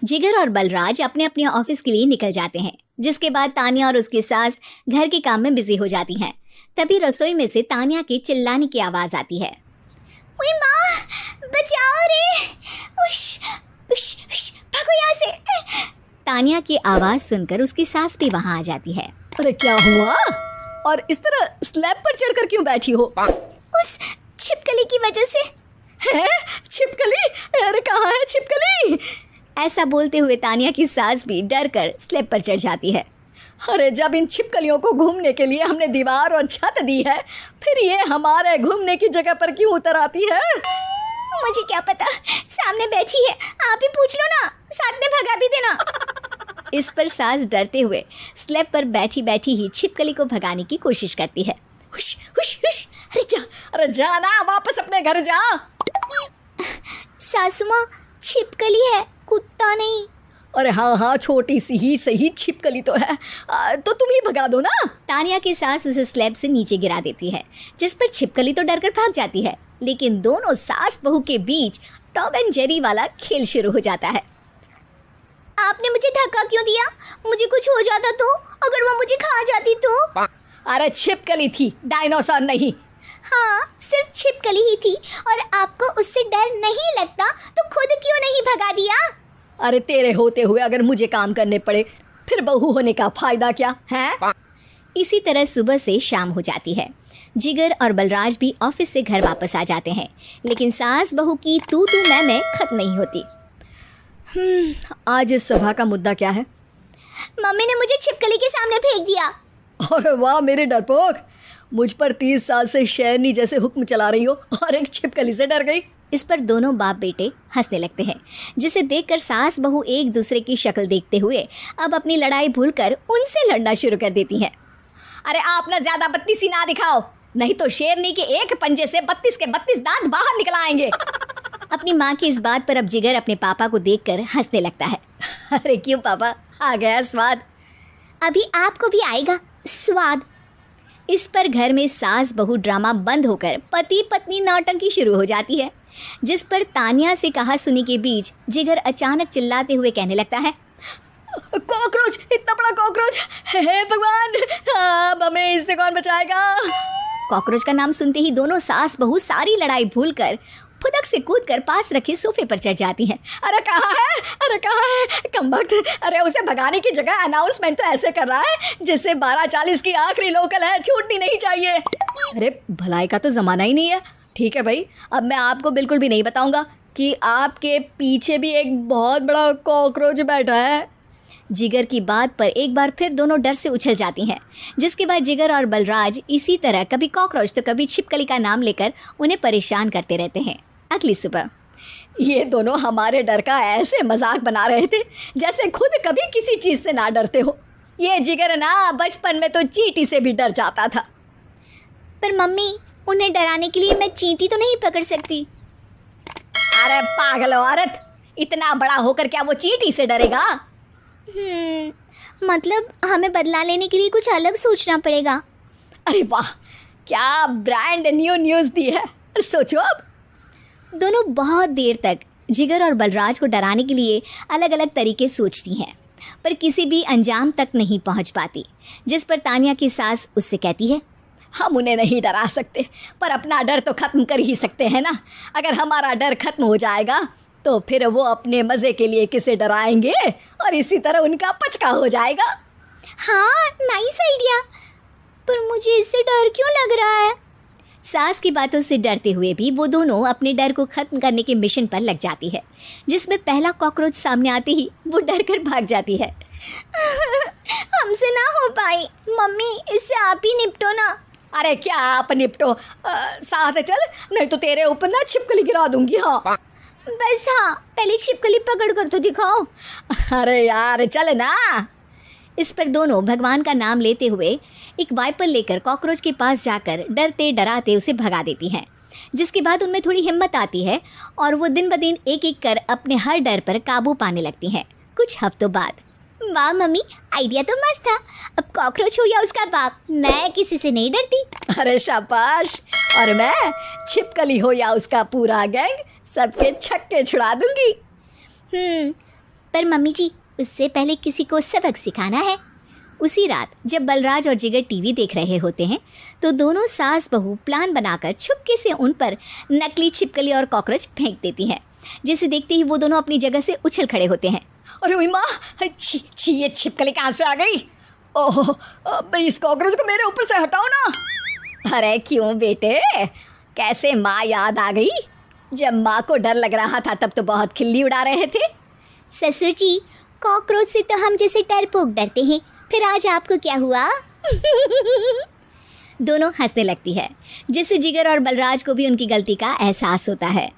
जिगर और बलराज अपने अपने ऑफिस के लिए निकल जाते हैं, जिसके बाद तानिया और उसकी सास घर के काम में बिजी हो जाती हैं। तभी रसोई में से तानिया के चिल्लाने की आवाज आती है। ओए माँ, बचाओ रे! उश, उश, उश, भागो यहाँ से! तानिया की आवाज सुनकर उसकी सास भी वहाँ आ जाती है। अरे क्या हुआ? और इस तरह स्लैब पर चढ़कर क्यों बैठी हो? उस छिपकली की वजह से। है? छिपकली? अरे कहाँ है छिपकली? ऐसा बोलते हुए तानिया की सास भी डर कर स्लैब पर चढ़ जाती है। अरे जब इन छिपकलियों को घूमने के लिए हमने दीवार और छत दी है, फिर ये हमारे घूमने की जगह पर क्यों उतर आती है? मुझे क्या पता, सामने बैठी है, आप ही पूछ लो ना, साथ में भगा भी देना। इस पर सास डरते हुए स्लैब पर बैठी बैठी ही छिपकली को भगाने की कोशिश करती है। हुश, हुश, हुश, अरे जा ना, वापस अपने घर जा। सासू माँ, छिपकली है, कुत्ता नहीं। अरे हाँ हाँ, छोटी सी ही सही छिपकली तो है, तो तुम ही भगा दो ना। तानिया की सास उसे स्लैब से नीचे गिरा देती है, जिस पर छिपकली तो डरकर भाग जाती है, लेकिन दोनों सास बहू के बीच टॉम एंड जेरी वाला खेल शुरू हो जाता है। आपने मुझे धक्का क्यों दिया? मुझे कुछ हो जाता तो? अगर वो मुझे खा जाती तो? अरे छिपकली थी, डायनासोर नहीं। हाँ, सिर्फ छिपकली ही थी, और आपको उससे डर नहीं लगता तो खुद क्यों नहीं भगा दिया? अरे तेरे होते हुए अगर मुझे काम करने पड़े, फिर बहू होने का फायदा क्या है? इसी तरह सुबह से शाम हो जाती है। जिगर और बलराज भी ऑफिस से घर वापस आ जाते हैं, लेकिन सास बहू की तू मैं खत्म नहीं होती। आज इस सभा का मुद्दा क्या है? मम्मी ने मुझे छिपकली के सामने फेंक दिया। अरे वाह मेरे डरपोक, मुझ पर 30 साल से शेरनी जैसे हुक्म चला रही हो और एक छिपकली से डर गई। इस पर दोनों बाप बेटे हंसने लगते हैं, जिसे देखकर सास बहू एक दूसरे की शक्ल देखते हुए अब अपनी लड़ाई भूलकर उनसे लड़ना शुरू कर देती हैं। अरे आप ना ज्यादा बत्तीसी ना दिखाओ, नहीं तो शेरनी के एक पंजे से 32 के 32 दांत बाहर निकल आएंगे। अपनी माँ की इस बात पर अब जिगर अपने पापा को देखकर हंसने लगता है। अरे क्यों पापा, आ गया स्वाद? अभी आपको भी आएगा स्वाद। इस पर घर में सास बहू ड्रामा बंद होकर पति पत्नी नौटंकी शुरू हो जाती है, जिस पर तानिया से कहा सुनी के बीच जिगर अचानक चिल्लाते हुए कहने लगता है, कॉकरोच, इतना बड़ा कॉकरोच! हे भगवान, अब हमें इससे कौन बचाएगा? कॉकरोच का नाम सुनते ही दोनों सास बहू सारी लड़ाई भूलकर फुदक से कूदकर पास रखे सोफे पर चढ़ जाती हैं। अरे कहाँ है? अरे कहाँ है कमबख्त? अरे उसे भगाने की जगह अनाउंसमेंट तो ऐसे कर रहा है जिससे 12:40 की आखिरी लोकल है, छूटनी नहीं चाहिए। अरे भलाई का तो ज़माना ही नहीं है। ठीक है भाई, अब मैं आपको बिल्कुल भी नहीं बताऊंगा कि आपके पीछे भी एक बहुत बड़ा कॉकरोच बैठा है। जिगर की बात पर एक बार फिर दोनों डर से उछल जाती हैं, जिसके बाद जिगर और बलराज इसी तरह कभी कॉकरोच तो कभी छिपकली का नाम लेकर उन्हें परेशान करते रहते हैं। अगली सुबह ये दोनों हमारे डर का ऐसे मजाक बना रहे थे जैसे खुद कभी किसी चीज़ से ना डरते हो। ये जिगर ना बचपन में तो चींटी से भी डर जाता था। पर मम्मी, उन्हें डराने के लिए मैं चींटी तो नहीं पकड़ सकती। अरे पागल औरत, इतना बड़ा होकर क्या वो चींटी से डरेगा? मतलब हमें बदला लेने के लिए कुछ अलग सोचना पड़ेगा। अरे वाह, क्या ब्रांड न्यू न्यूज़ दी है। सोचो अब। दोनों बहुत देर तक जिगर और बलराज को डराने के लिए अलग अलग तरीके सोचती हैं, पर किसी भी अंजाम तक नहीं पहुंच पाती, जिस पर तानिया की सास उससे कहती है, हम उन्हें नहीं डरा सकते, पर अपना डर तो ख़त्म कर ही सकते हैं ना। अगर हमारा डर खत्म हो जाएगा तो फिर वो अपने मज़े के लिए किसे डराएंगे और इसी तरह उनका पचका हो जाएगा। हाँ, नाइस आइडिया, पर मुझे इससे डर क्यों लग रहा है? सास की बातों से डरते हुए भी वो दोनों अपने डर को ख़त्म करने के मिशन पर लग जाती है, जिसमें पहला कॉकरोच सामने आते ही वो डर कर भाग जाती है। हमसे ना हो पाई मम्मी, इससे आप ही निपटो ना। अरे क्या आप निपटो, साथ चल, नहीं तो तेरे ऊपर ना छिपकली गिरा दूंगी। हाँ बस, हाँ पहले छिपकली पकड़ कर तो दिखाओ। अरे यार चल ना। इस पर दोनों भगवान का नाम लेते हुए एक वाइपर लेकर कॉकरोच के पास जाकर डरते डराते उसे भगा देती हैं, जिसके बाद उनमें थोड़ी हिम्मत आती है और वो दिन ब दिन एक एक कर अपने हर डर पर काबू पाने लगती हैं। कुछ हफ्तों बाद, वाह मम्मी, आइडिया तो मस्त था। अब कॉकरोच हो या उसका बाप, मैं किसी से नहीं डरती। अरे शाबाश। और मैं छिपकली हो या उसका पूरा गैंग, सबके छक्के छुड़ा दूंगी। पर मम्मी जी, उससे पहले किसी को सबक सिखाना है। उसी रात जब बलराज और जिगर टीवी देख रहे होते हैं तो दोनों सास बहू प्लान बनाकर छुपके से उन पर नकली छिपकली और कॉकरोच फेंक देती हैं, जिसे देखते ही वो दोनों अपनी जगह से उछल खड़े होते हैं। अरे ओई माँ, छी छी, ये छिपकली कहाँ से आ गई? ओह, अब इस कॉकरोच को मेरे ऊपर से हटाओ ना। अरे क्यों बेटे, कैसे माँ याद आ गई? जब माँ को डर लग रहा था तब तो बहुत खिल्ली उड़ा रहे थे। ससुर जी, कॉकरोच से तो हम जैसे डरपोक डरते हैं, फिर आज आपको क्या हुआ? दोनों हंसने लगती है, जिससे जिगर और बलराज को भी उनकी गलती का एहसास होता है।